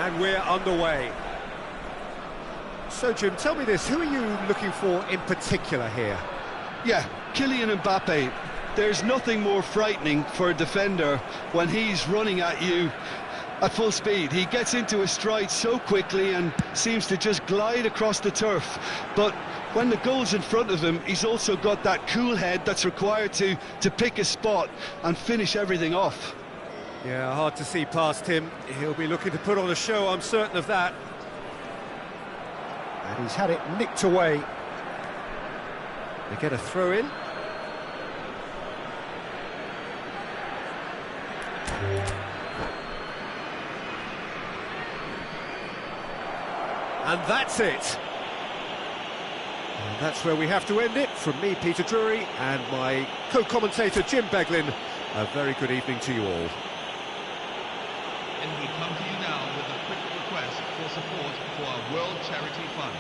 And we're underway. So, Jim, tell me this, who are you looking for in particular here? Yeah, Kylian Mbappe. There's nothing more frightening for a defender when he's running at you at full speed. He gets into his stride so quickly and seems to just glide across the turf. But when the goal's in front of him, he's also got that cool head that's required to pick a spot and finish everything off. Yeah, hard to see past him. He'll be looking to put on a show, I'm certain of that. And he's had it nicked away. They get a throw in. And that's it. And that's where we have to end it. From me, Peter Drury, and my co-commentator, Jim Beglin. A very good evening to you all. And we come to you now with a quick request for support for our World Charity Fund.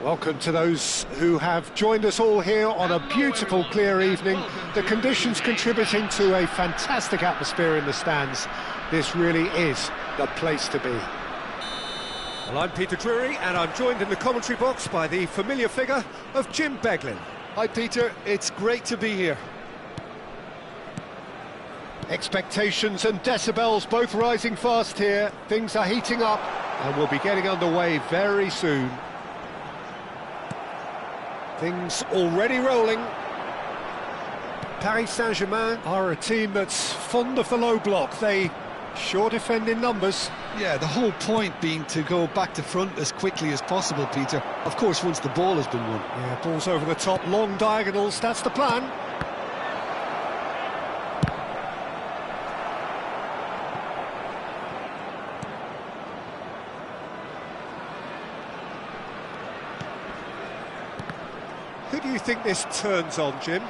Welcome to those who have joined us all here on a beautiful, clear evening. The conditions contributing to a fantastic atmosphere in the stands. This really is the place to be. Well, I'm Peter Drury, and I'm joined in the commentary box by the familiar figure of Jim Beglin. Hi, Peter. It's great to be here. Expectations and decibels both rising fast here. Things are heating up, and we'll be getting underway very soon. Things already rolling. Paris Saint-Germain are a team that's fond of the low block. They sure defend in numbers. Yeah, the whole point being to go back to front as quickly as possible, Peter. Of course, once the ball has been won. Yeah, balls over the top, long diagonals, that's the plan. Who do you think this turns on, Jim?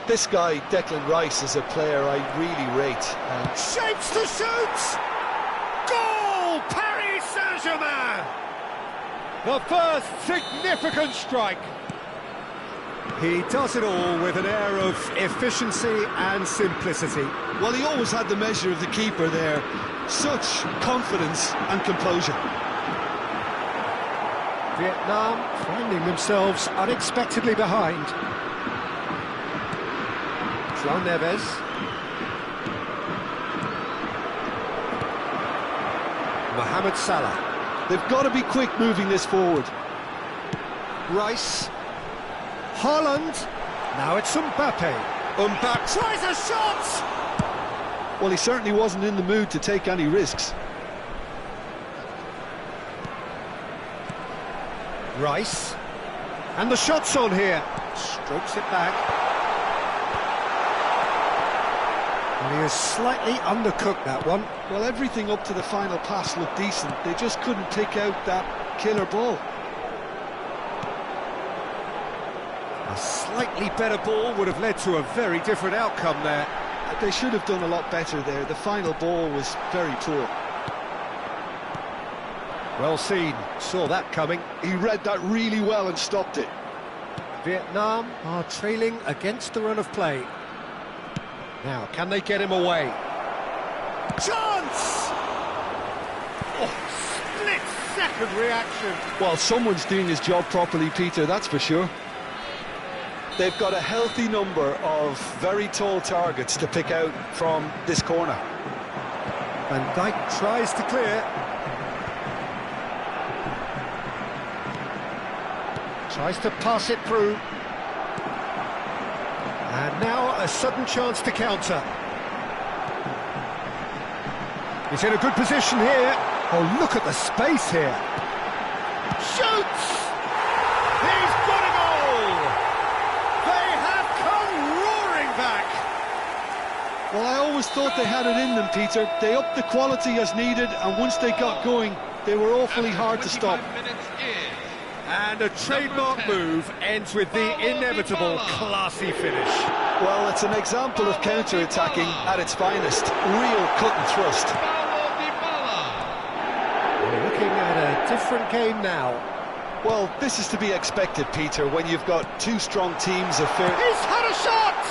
This guy, Declan Rice, is a player I really rate. Shapes to shoot! Goal! Paris Saint-Germain! The first significant strike. He does it all with an air of efficiency and simplicity. Well, he always had the measure of the keeper there. Such confidence and composure. Vietnam finding themselves unexpectedly behind. João Neves. Mohamed Salah. They've got to be quick moving this forward. Rice. Haaland. Now it's Mbappe. Mbappe tries a shot! Well, he certainly wasn't in the mood to take any risks. Rice. And the shot's on here. Strokes it back. And he has slightly undercooked that one. Well, everything up to the final pass looked decent. They just couldn't pick out that killer ball. A slightly better ball would have led to a very different outcome there. They should have done a lot better there. The final ball was very poor. Well seen, saw that coming. He read that really well and stopped it. Vietnam are trailing against the run of play. Now, can they get him away? Chance! Oh, split-second reaction. Well, someone's doing his job properly, Peter, that's for sure. They've got a healthy number of very tall targets to pick out from this corner. Van Dijk tries to clear. Tries to pass it through. And now a sudden chance to counter. He's in a good position here. Oh, look at the space here. Shoots! He's got a goal! They have come roaring back! Well, I always thought they had it in them, Peter. They upped the quality as needed, and once they got going, they were awfully hard to stop. And a trademark move ends with the inevitable classy finish. Well, it's an example of counter-attacking at its finest. Real cut and thrust. We're looking at a different game now. Well, this is to be expected, Peter, when you've got two strong teams of fair... He's had a shot!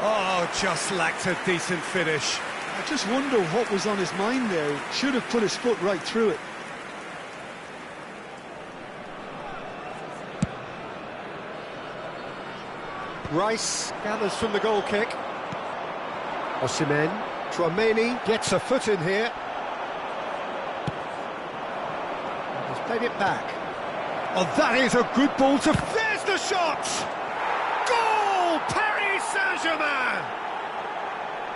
Oh, just lacked a decent finish. I just wonder what was on his mind there. He should have put his foot right through it. Rice gathers from the goal kick. Osimhen. Tchouameni gets a foot in here. He's played it back. Oh, that is a good ball to... There's the shot! Goal! Paris Saint-Germain!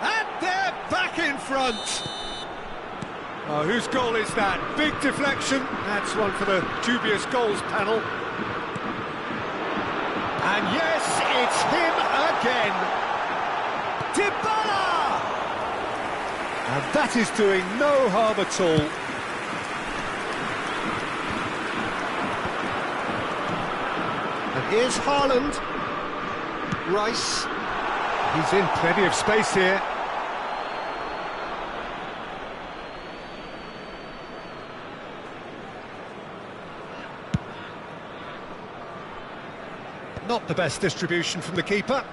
And they're back in front. Oh, whose goal is that? Big deflection. That's one for the dubious goals panel. And yes, it's him again. Dybala! And that is doing no harm at all. And here's Haaland. Rice. He's in plenty of space here. Not the best distribution from the keeper.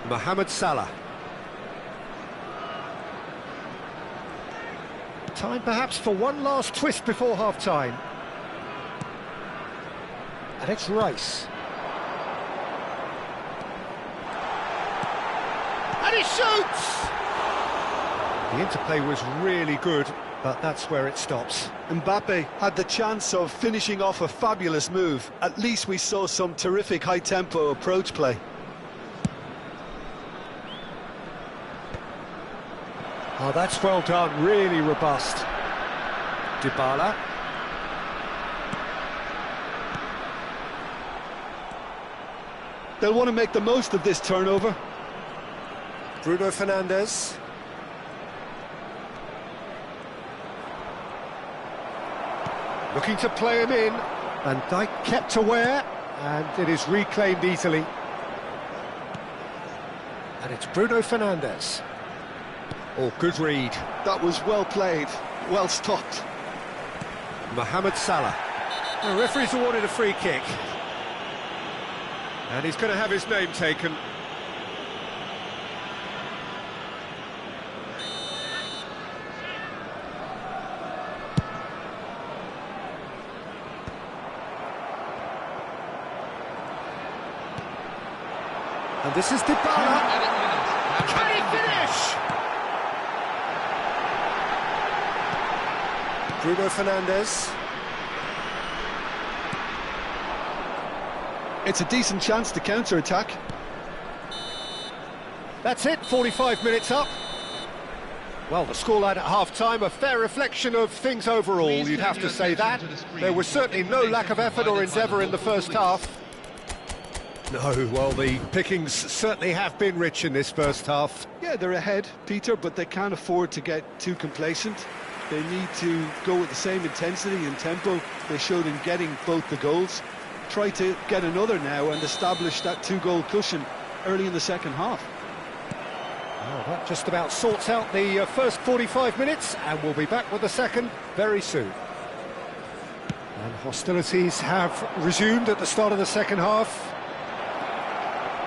Mohamed Salah. Time perhaps for one last twist before half-time. And it's Rice. And he shoots! The interplay was really good, but that's where it stops. Mbappe had the chance of finishing off a fabulous move. At least we saw some terrific high-tempo approach play. Oh, that's well done, really robust. Dybala. They'll want to make the most of this turnover. Bruno Fernandes. Looking to play him in. Van Dijk kept aware, and it is reclaimed easily. And it's Bruno Fernandes. Oh, good read. That was well played, well stopped. Mohamed Salah. The referee's awarded a free kick. And he's going to have his name taken. And this is Dybala. Can he finish? Bruno Fernandes. It's a decent chance to counter-attack. That's it, 45 minutes up. Well, the scoreline at half-time, a fair reflection of things overall, you'd have to say that. There was certainly no lack of effort or endeavour in the first half. No, well, the pickings certainly have been rich in this first half. Yeah, they're ahead, Peter, but they can't afford to get too complacent. They need to go with the same intensity and tempo they showed in getting both the goals. Try to get another now and establish that two-goal cushion early in the second half. Well, that just about sorts out the first 45 minutes, and we'll be back with the second very soon. And hostilities have resumed at the start of the second half.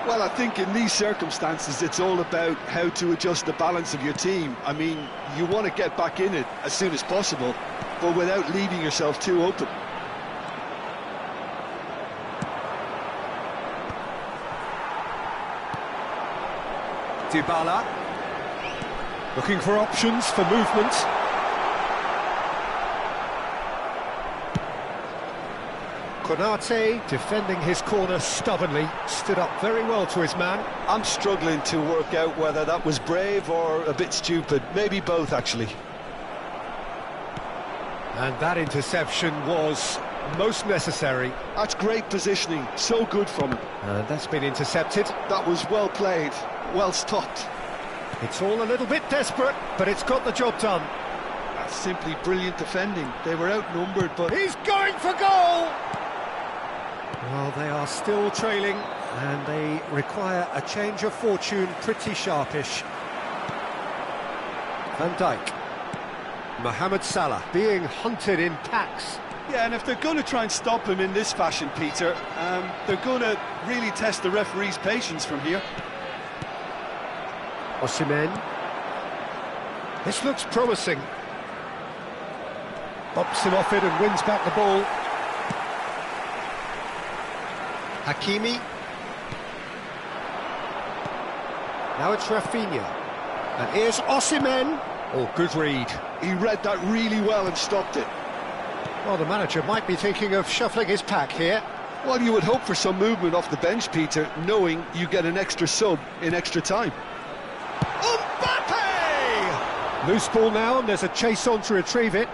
Well, I think in these circumstances, it's all about how to adjust the balance of your team. I mean, you want to get back in it as soon as possible, but without leaving yourself too open. Dybala, looking for options for movement. Konate, defending his corner stubbornly, stood up very well to his man. I'm struggling to work out whether that was brave or a bit stupid. Maybe both, actually. And that interception was most necessary. That's great positioning, so good from him. And that's been intercepted. That was well played, well stopped. It's all a little bit desperate, but it's got the job done. That's simply brilliant defending. They were outnumbered, but... He's going for goal! Well, they are still trailing, and they require a change of fortune pretty sharpish. Van Dijk. Mohamed Salah being hunted in packs. Yeah, and if they're going to try and stop him in this fashion, Peter, they're going to really test the referee's patience from here. Osimhen. This looks promising. Bumps him off it and wins back the ball. Hakimi. Now it's Rafinha. And here's Osimhen. Oh, good read. He read that really well and stopped it. Well, the manager might be thinking of shuffling his pack here. Well, you would hope for some movement off the bench, Peter, knowing you get an extra sub in extra time. Mbappe! Loose ball now, and there's a chase on to retrieve it.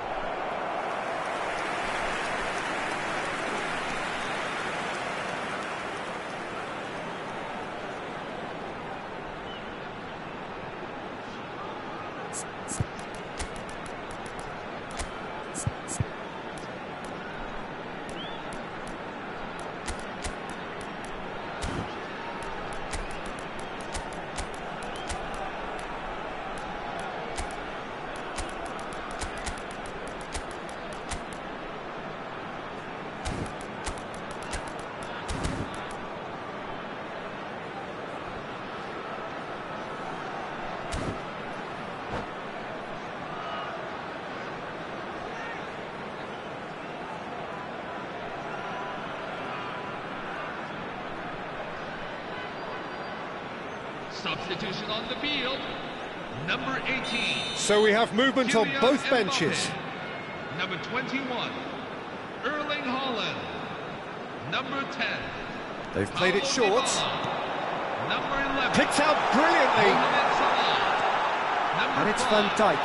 Substitution on the field, number 18. So we have movement on both benches. Number 21, Erling Haaland. Number 10. They've played it short. Number 11. Picked out brilliantly. And it's Van Dijk.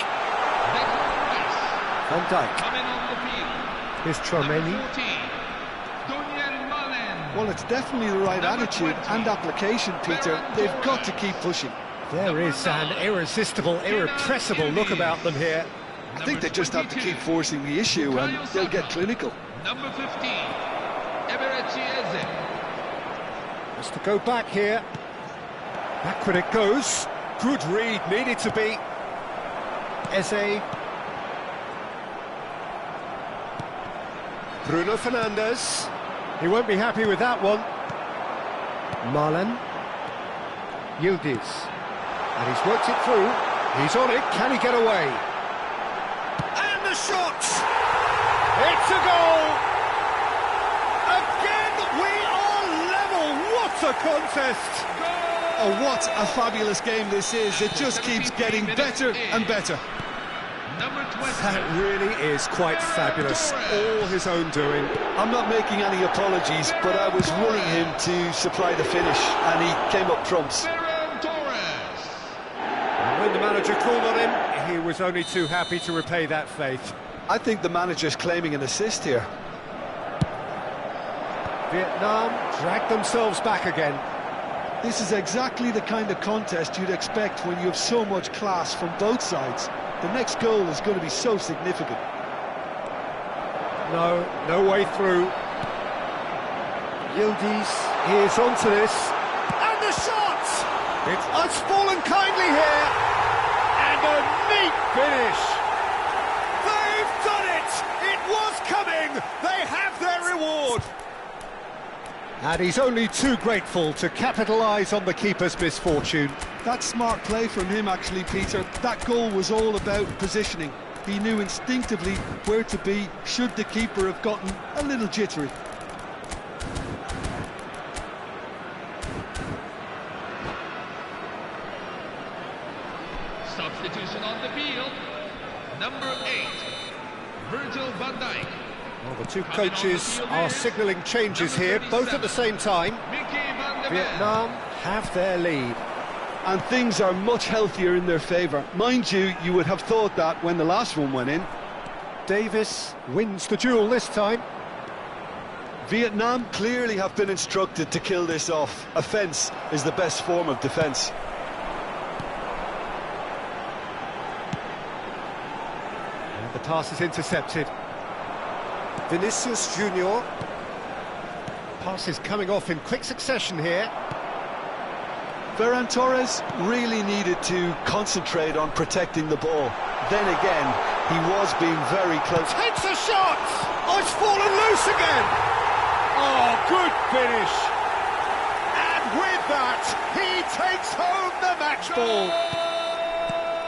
Van Dijk. Coming on the field. Here's Chouameni. Well, it's definitely the right attitude and application, Peter. They've got to keep pushing. There is an irresistible, irrepressible look about them here. I think they just have to keep forcing the issue and they'll get clinical. Number 15, Eberechieze. Has to go back here. Backward it goes. Good read, needed to be. Eze. Bruno Fernandes. He won't be happy with that one. Marlon. Yildiz. And he's worked it through. He's on it. Can he get away? And the shot! It's a goal! Again, we are level. What a contest! Oh, what a fabulous game this is. It just keeps getting better and better. Number 20. That really is quite fabulous. All his own doing. I'm not making any apologies, but I was willing him to supply the finish, and he came up trumps. Ferran Torres. When the manager called on him, he was only too happy to repay that faith. I think the manager's claiming an assist here. Vietnam dragged themselves back again. This is exactly the kind of contest you'd expect when you have so much class from both sides. The next goal is going to be so significant. No way through. Yildiz, he is onto this. And the shot! It's fallen kindly here. And a neat finish. They've done it! It was coming! They have their reward! And he's only too grateful to capitalise on the keeper's misfortune. That's smart play from him, actually, Peter. That goal was all about positioning. He knew instinctively where to be should the keeper have gotten a little jittery. Substitution on the field. Number 8, Virgil van Dijk. Well, the two coaches are signalling changes here, both at the same time. Vietnam have their lead. And things are much healthier in their favour. Mind you, you would have thought that when the last one went in. Davis wins the duel this time. Vietnam clearly have been instructed to kill this off. Offence is the best form of defence. And the pass is intercepted. Vinicius Junior. Pass is coming off in quick succession here. Ferran Torres really needed to concentrate on protecting the ball. Then again, he was being very close. Takes a shot! Oh, it's fallen loose again! Oh, good finish! And with that, he takes home the match ball.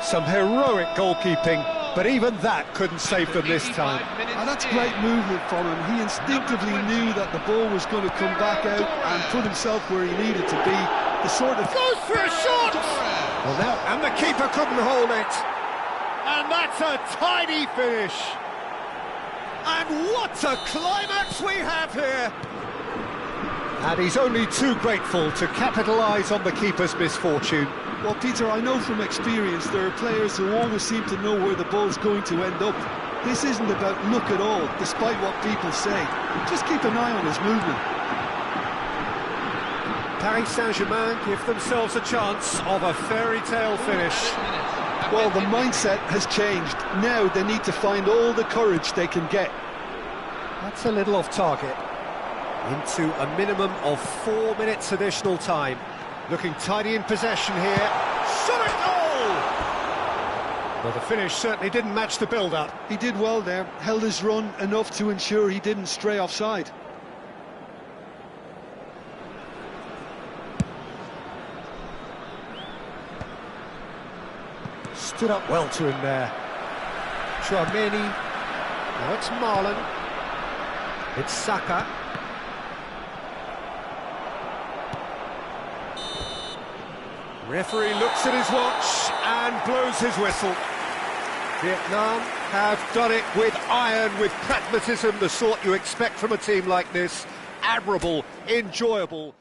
Some heroic goalkeeping, but even that couldn't save them this time. And that's great movement from him. He instinctively knew that the ball was going to come back out and put himself where he needed to be. The sort of... Goes for a shot! Well, now, and the keeper couldn't hold it. And that's a tidy finish. And what a climax we have here. And he's only too grateful to capitalise on the keeper's misfortune. Well, Peter, I know from experience there are players who always seem to know where the ball's going to end up. This isn't about luck at all, despite what people say. Just keep an eye on his movement. Paris Saint-Germain give themselves a chance of a fairy tale finish. Well, the mindset has changed. Now they need to find all the courage they can get. That's a little off target. Into a minimum of 4 minutes additional time. Looking tidy in possession here. Shot at goal! Well, the finish certainly didn't match the build-up. He did well there, held his run enough to ensure he didn't stray offside. Stood up well to him there. Chouameni. Now it's Marlon. It's Saka. Referee looks at his watch and blows his whistle. Vietnam have done it with iron, with pragmatism, the sort you expect from a team like this. Admirable, enjoyable.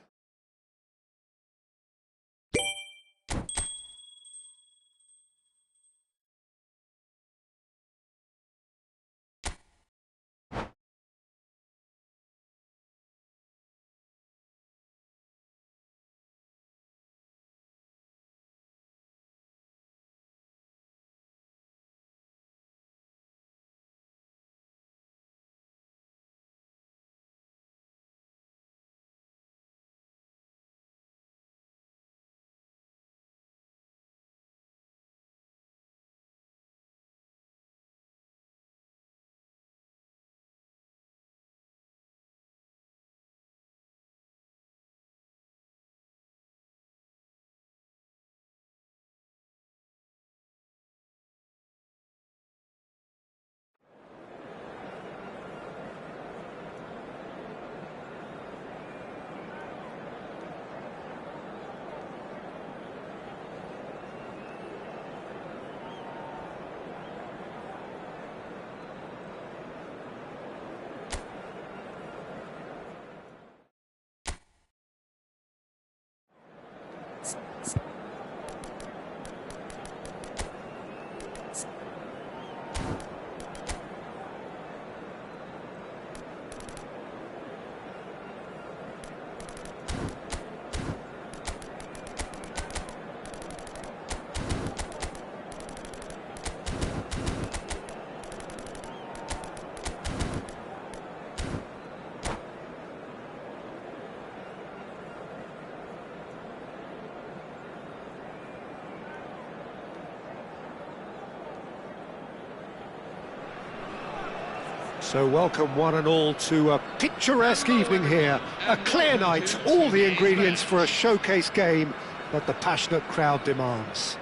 So welcome one and all to a picturesque evening here. A clear night, all the ingredients for a showcase game that the passionate crowd demands.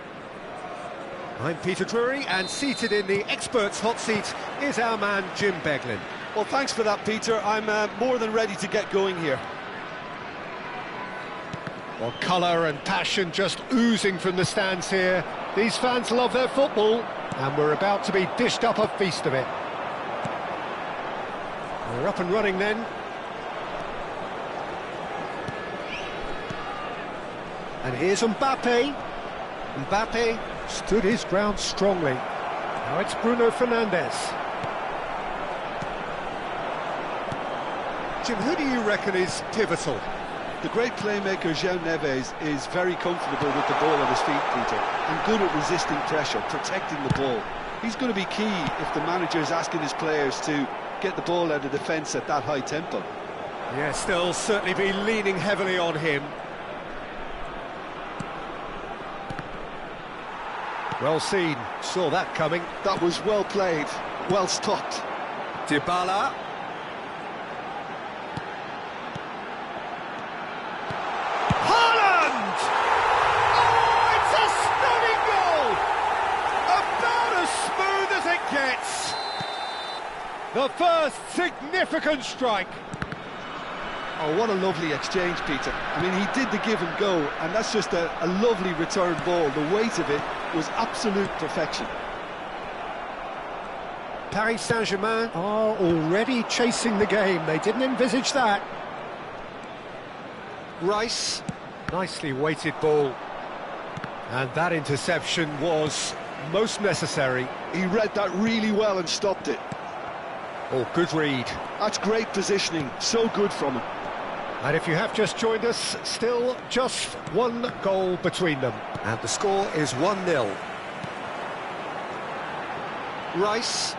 I'm Peter Drury, and seated in the experts' hot seat is our man Jim Beglin. Well, thanks for that, Peter. I'm more than ready to get going here. Well, colour and passion just oozing from the stands here. These fans love their football, and we're about to be dished up a feast of it. We're up and running then. And here's Mbappe. Mbappe stood his ground strongly. Now it's Bruno Fernandes. Jim, who do you reckon is pivotal? The great playmaker João Neves is very comfortable with the ball at his feet, Peter, and good at resisting pressure, protecting the ball. He's going to be key if the manager is asking his players to get the ball out of defence at that high tempo. Yes, they'll certainly be leaning heavily on him. Well seen, saw that coming. That was well played, well stopped. Dybala. Haaland! Oh, it's a stunning goal! About as smooth as it gets. The first significant strike. Oh, what a lovely exchange, Peter. I mean, he did the give and go, and that's just a lovely return ball. The weight of it was absolute perfection. Paris Saint-Germain are already chasing the game. They didn't envisage that. Rice, nicely weighted ball. And that interception was most necessary. He read that really well and stopped it. Oh, good read. That's great positioning, so good from him. And if you have just joined us, still just one goal between them. And the score is 1-0. Rice.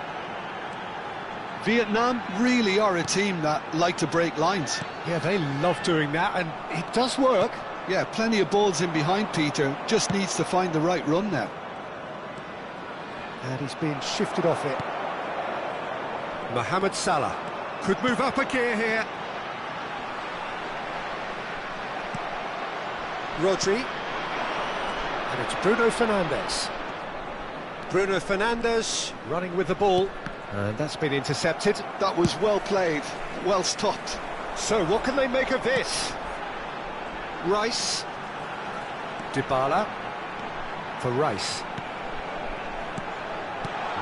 Vietnam really are a team that like to break lines. Yeah, they love doing that, and it does work. Yeah, plenty of balls in behind Peter, just needs to find the right run now. And he's being shifted off it. Mohamed Salah could move up a gear here. Rodri. And it's Bruno Fernandes. Bruno Fernandes running with the ball. And that's been intercepted. That was well played, well stopped. So what can they make of this? Rice. Dybala. For Rice.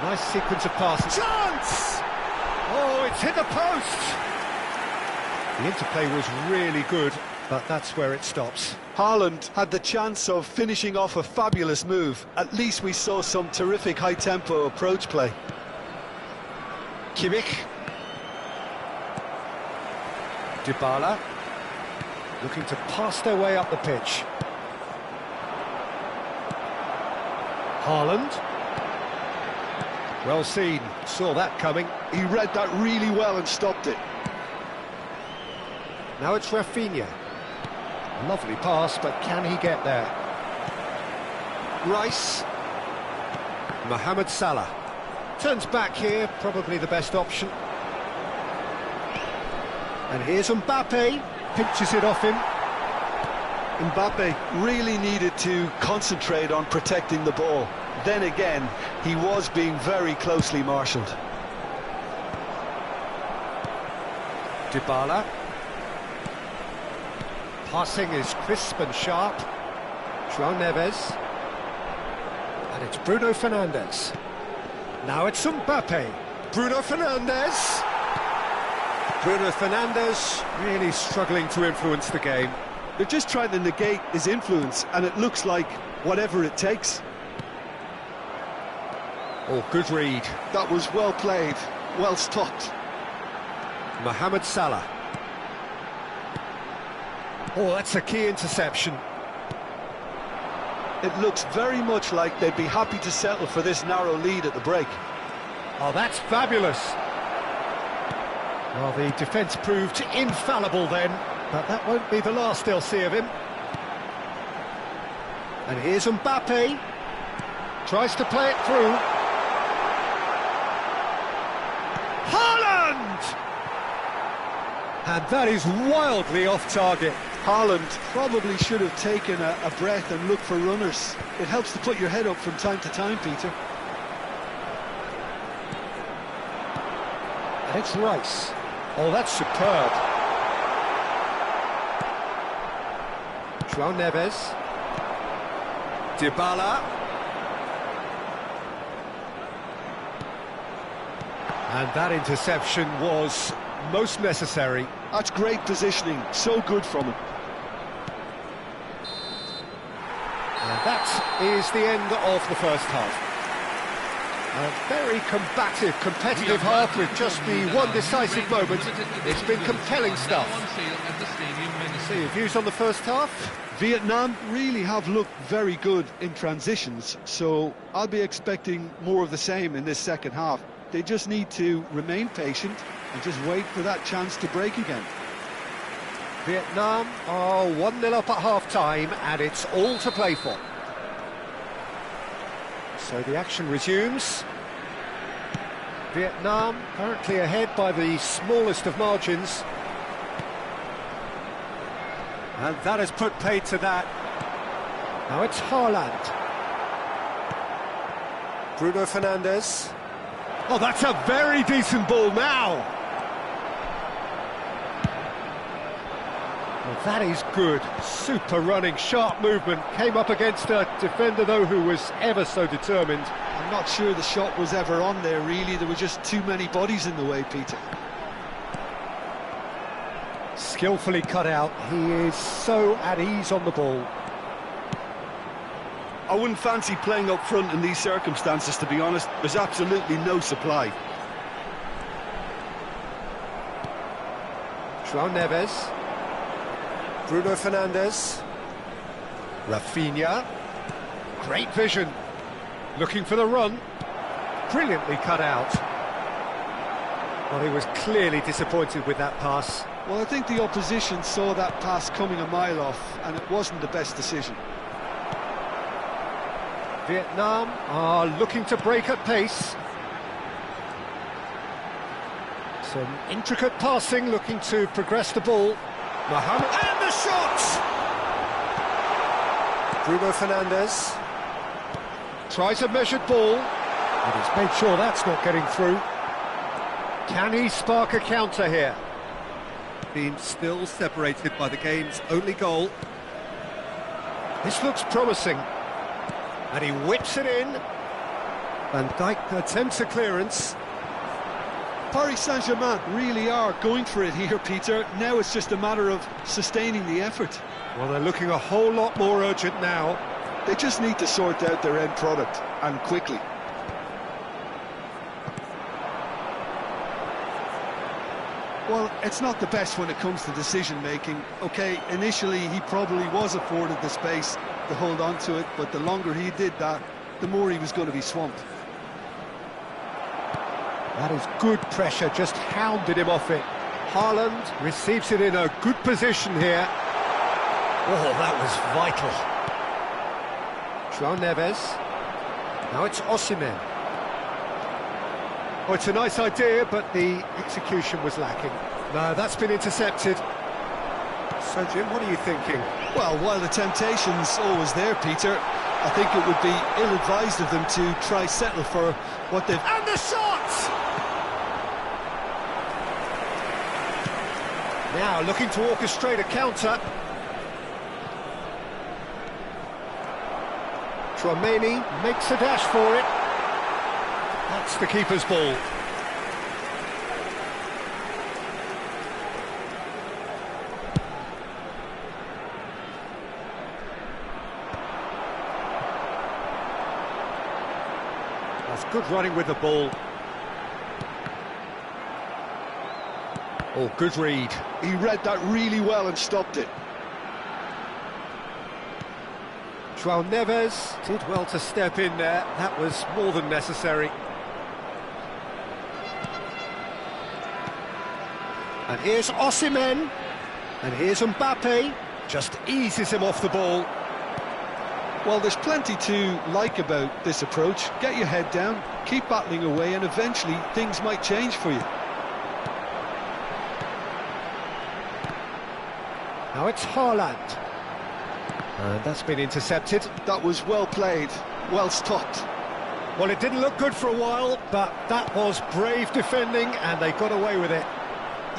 Nice sequence of passes. Chance! Oh, it's hit the post! The interplay was really good, but that's where it stops. Haaland had the chance of finishing off a fabulous move. At least we saw some terrific high-tempo approach play. Kimmich. Dybala. Looking to pass their way up the pitch. Haaland. Well seen, saw that coming. He read that really well and stopped it. Now it's Rafinha. Lovely pass, but can he get there? Rice. Mohamed Salah. Turns back here, probably the best option. And here's Mbappe. Pinches it off him. Mbappe really needed to concentrate on protecting the ball. Then again, he was being very closely marshalled. Dybala. Passing is crisp and sharp. João Neves. And it's Bruno Fernandes. Now it's Mbappe. Bruno Fernandes. Bruno Fernandes really struggling to influence the game. They're just trying to negate his influence, and it looks like whatever it takes. Oh, good read. That was well played, well stopped. Mohamed Salah. Oh, that's a key interception. It looks very much like they'd be happy to settle for this narrow lead at the break. Oh, that's fabulous. Well, the defence proved infallible then, but that won't be the last they'll see of him. And here's Mbappe. Tries to play it through. Haaland! And that is wildly off target. Haaland probably should have taken a breath and looked for runners. It helps to put your head up from time to time, Peter. And it's Rice. Oh, that's superb. João Neves. Dybala. And that interception was most necessary. That's great positioning, so good from him. And that is the end of the first half. A very combative, competitive half with just the one decisive moment. It's been compelling stuff. See your views on the first half? Vietnam really have looked very good in transitions, so I'll be expecting more of the same in this second half. They just need to remain patient and just wait for that chance to break again. Vietnam are 1-0 up at half-time, and it's all to play for. So the action resumes. Vietnam currently ahead by the smallest of margins. And that has put paid to that. Now it's Haaland. Bruno Fernandes. Oh, that's a very decent ball now. Well, that is good. Super running, sharp movement. Came up against a defender, though, who was ever so determined. I'm not sure the shot was ever on there, really. There were just too many bodies in the way, Peter. Skillfully cut out. He is so at ease on the ball. I wouldn't fancy playing up front in these circumstances, to be honest. There's absolutely no supply. João Neves. Bruno Fernandes. Rafinha. Great vision. Looking for the run. Brilliantly cut out. Well, he was clearly disappointed with that pass. Well, I think the opposition saw that pass coming a mile off, and it wasn't the best decision. Vietnam are looking to break at pace. Some intricate passing, looking to progress the ball. Mohamed, and the shot! Bruno Fernandes tries a measured ball, and he's made sure that's not getting through. Can he spark a counter here? Being still separated by the game's only goal. This looks promising. And he whips it in. Van Dijk attempts a clearance. Paris Saint-Germain really are going for it here, Peter. Now it's just a matter of sustaining the effort. Well, they're looking a whole lot more urgent now. They just need to sort out their end product, and quickly. Well, it's not the best when it comes to decision-making. OK, initially he probably was afforded the space to hold on to it, but the longer he did that, the more he was going to be swamped. That is good pressure, just hounded him off it. Haaland receives it in a good position here. Oh, that was vital. João Neves. Now it's Osimhen. Oh, it's a nice idea, but the execution was lacking. No, that's been intercepted. So, Jim, what are you thinking? Well, while the temptation's always there, Peter, I think it would be ill-advised of them to try settle for what they've... And the shot! Now looking to orchestrate a counter. Tchouaméni makes a dash for it. That's the keeper's ball. That's good running with the ball. Oh, good read. He read that really well and stopped it. João Neves did well to step in there. That was more than necessary. And here's Osimhen. And here's Mbappe. Just eases him off the ball. Well, there's plenty to like about this approach. Get your head down, keep battling away, and eventually things might change for you. Now it's Haaland. And that's been intercepted. That was well played, well stopped. Well, it didn't look good for a while, but that was brave defending, and they got away with it.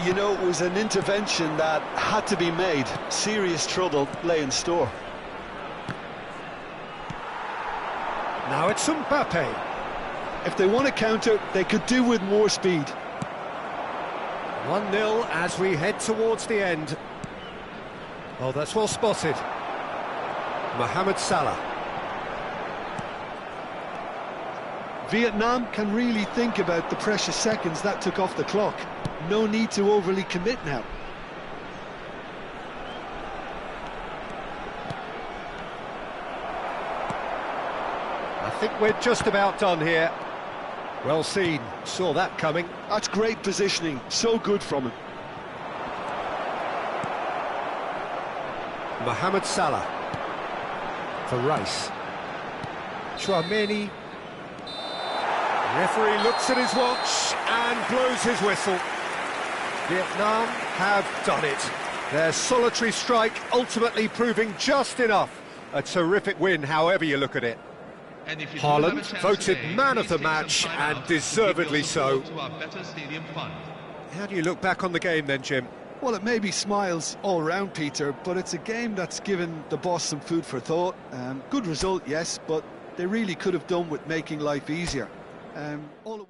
You know, it was an intervention that had to be made. Serious trouble lay in store. Now it's Mbappe. If they want to counter, they could do with more speed. 1-0 as we head towards the end. Oh, that's well spotted. Mohamed Salah. Vietnam can really think about the precious seconds that took off the clock. No need to overly commit now. I think we're just about done here. Well seen, saw that coming. That's great positioning, so good from him. Mohamed Salah. For Rice. Chouameni. Referee looks at his watch and blows his whistle. Vietnam have done it. Their solitary strike ultimately proving just enough. A terrific win, however you look at it. And if you Haaland do have a chance voted today, man of please the take some match, time and out to give deservedly your so. support to our Better Stadium Fund. How do you look back on the game then, Jim? Well, it may be smiles all round, Peter, but it's a game that's given the boss some food for thought. Good result, yes, but they really could have done with making life easier. All it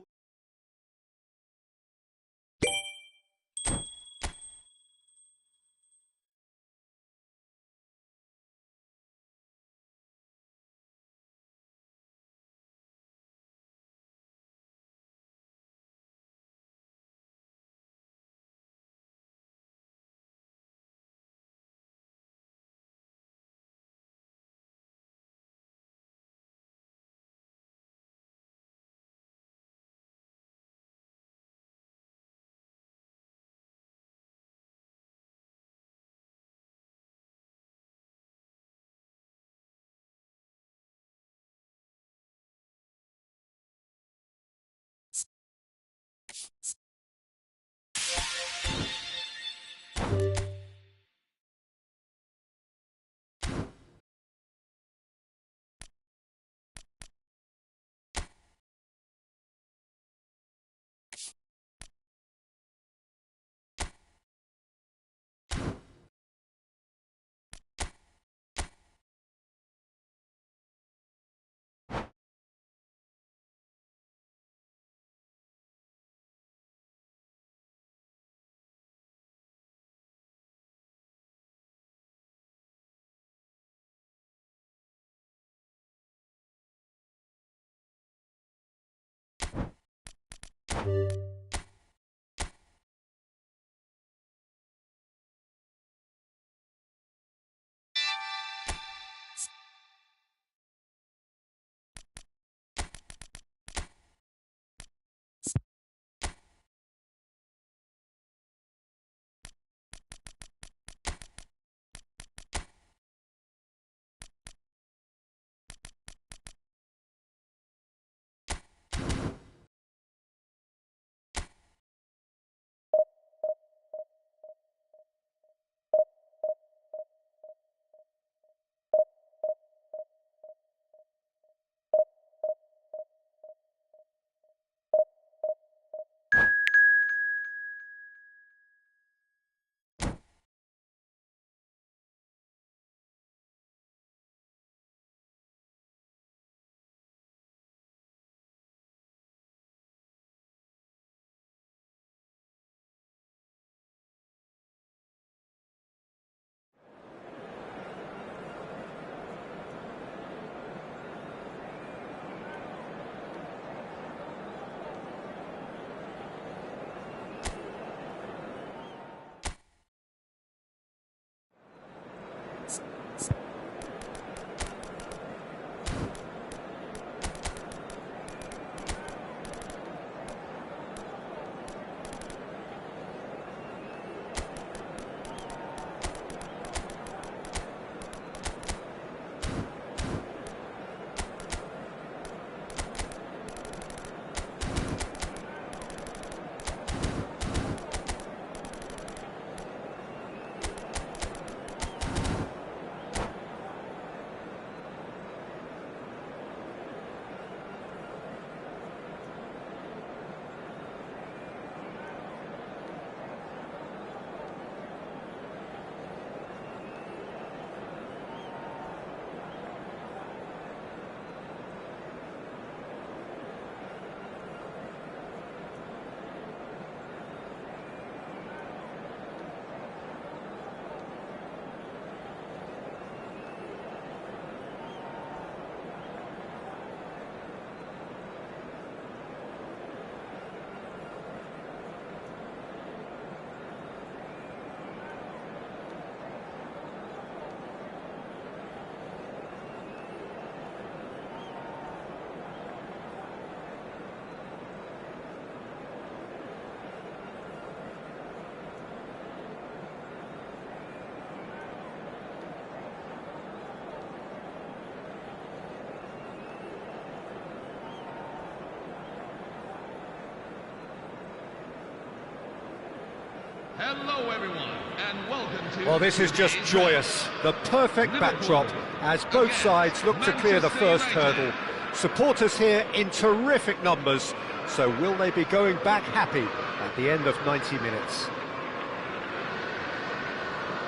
Hello everyone, and welcome to... Well, this is just joyous. The perfect backdrop as both sides look to clear the first hurdle. Supporters here in terrific numbers. So will they be going back happy at the end of 90 minutes?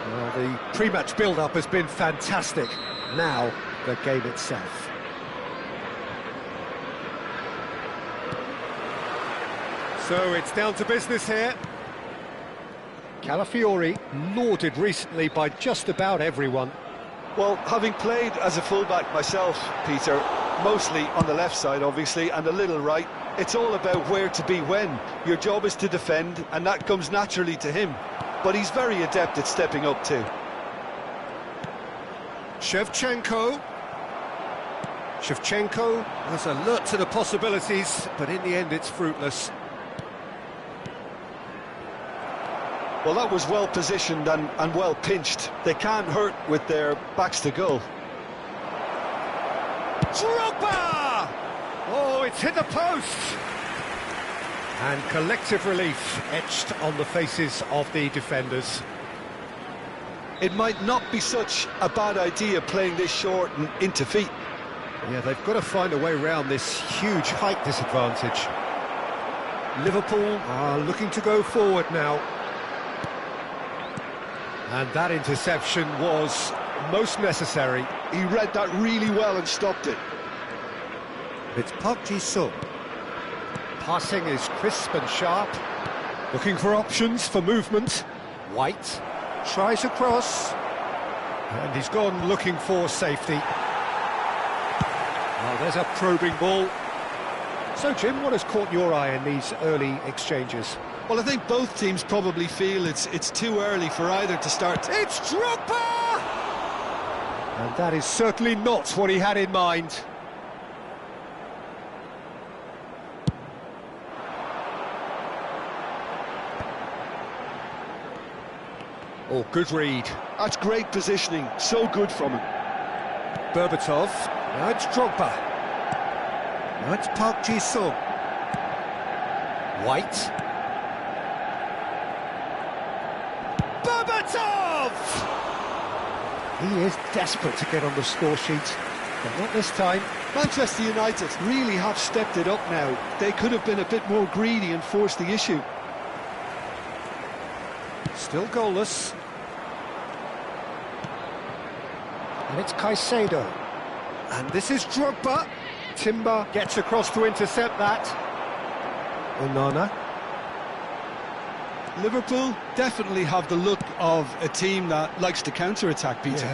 Well, the pre-match build-up has been fantastic. Now, the game itself. So it's down to business here. Calafiori, lauded recently by just about everyone. Well, having played as a fullback myself, Peter, mostly on the left side, obviously, and a little right, it's all about where to be when. Your job is to defend, and that comes naturally to him. But he's very adept at stepping up too. Shevchenko was alert to the possibilities, but in the end it's fruitless. Well, that was well positioned and well pinched. They can't hurt with their backs to goal. Drogba! Oh, it's hit the post! And collective relief etched on the faces of the defenders. It might not be such a bad idea playing this short and into feet. Yeah, they've got to find a way around this huge height disadvantage. Liverpool are looking to go forward now. And that interception was most necessary. He read that really well and stopped it. It's Park Ji-sung. Passing is crisp and sharp. Looking for options for movement. White tries across. And he's gone looking for safety. Well, there's a probing ball. So, Jim, what has caught your eye in these early exchanges? Well, I think both teams probably feel it's too early for either to start. It's Drogba! And that is certainly not what he had in mind. Oh, good read. That's great positioning, so good from him. Berbatov, now it's Drogba. Now it's Park Ji-sung. White. Berbatov! He is desperate to get on the score sheet, but not this time. Manchester United really have stepped it up now. They could have been a bit more greedy and forced the issue. Still goalless. And it's Caicedo. And this is Drogba. Timber gets across to intercept that. Onana. Liverpool definitely have the look of a team that likes to counter-attack, Peter. Yeah.